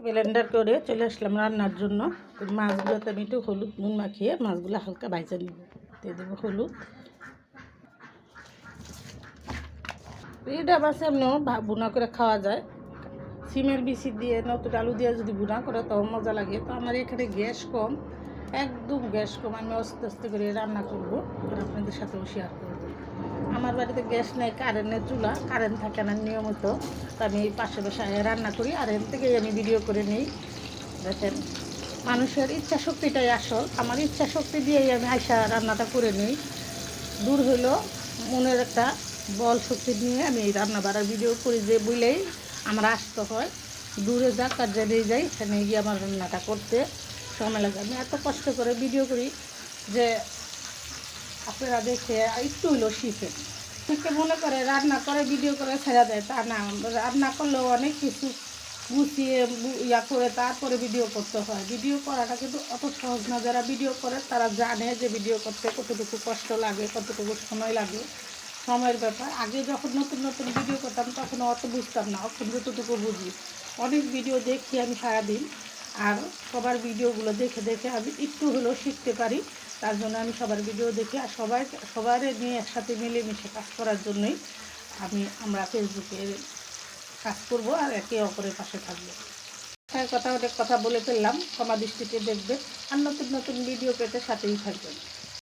Blender করে চলে আসলাম রান্নার জন্য। মাছগুলোতে আমি একটু হলুদ নুন মাখিয়ে মাছগুলো হালকা ভাজা নিব। দিয়ে দেবো হলুদ। এটা মাছ এমনিও ভুনা করে খাওয়া যায়, সিমের বিচি দিয়ে নতুন আলু দিয়ে যদি ভুনা করে তো মজা লাগে। তো আমার এখানে গ্যাস কম, একদম গ্যাস কম। আমি আস্তে আস্তে করে রান্না করবো আর আপনাদের সাথেও শেয়ার করবো। আমার বাড়িতে গ্যাস নেই, কারেন্টের চুলা, কারেন্ট থাকে না নিয়মিত। তো আমি এই পাশে বসে রান্না করি আর এখান থেকেই আমি ভিডিও করে নিই। দেখেন, মানুষের ইচ্ছা শক্তিটাই আসল। আমার ইচ্ছা শক্তি দিয়েই আমি আইসা রান্নাটা করে নিই। দূর হইল মনের একটা বল শক্তি নিয়ে আমি রান্না বাড়ার ভিডিও করি, যে বলেই আমার আসতে হয়। দূরে যাক আর জেনেই যাই, সেখানে গিয়ে আমার রান্নাটা করতে সময় লাগে। আমি এত কষ্ট করে ভিডিও করি যে আপনারা দেখে একটু হইলেও শিখেন। অনেকে মনে করে রান্না করে ভিডিও করে ছেড়ে দেয়, তা না। রান্না করলেও অনেক কিছু গুছিয়ে করে তারপরে ভিডিও করতে হয়। ভিডিও করাটা কিন্তু অত সহজ না। যারা ভিডিও করে তারা জানে যে ভিডিও করতে কতটুকু কষ্ট লাগে, কতটুকু সময় লাগে। সময়ের ব্যাপার। আগে যখন নতুন নতুন ভিডিও করতাম তখন অত বুঝতাম না, এখন যতটুকু বুঝি। অনেক ভিডিও দেখি আমি সারাদিন, আর সবার ভিডিওগুলো দেখে দেখে আমি একটু হলেও শিখতে পারি। তার জন্য আমি সবার ভিডিও দেখি, আর সবার নিয়ে একসাথে মিলেমিশে কাজ করার জন্যই আমরা ফেসবুকে কাজ করব আর একে অপরের পাশে থাকবো। অনেক কথা বলে ফেললাম, ক্ষমা দৃষ্টিতে দেখবে। আর নতুন নতুন ভিডিও পেতে সাথেই থাকবেন।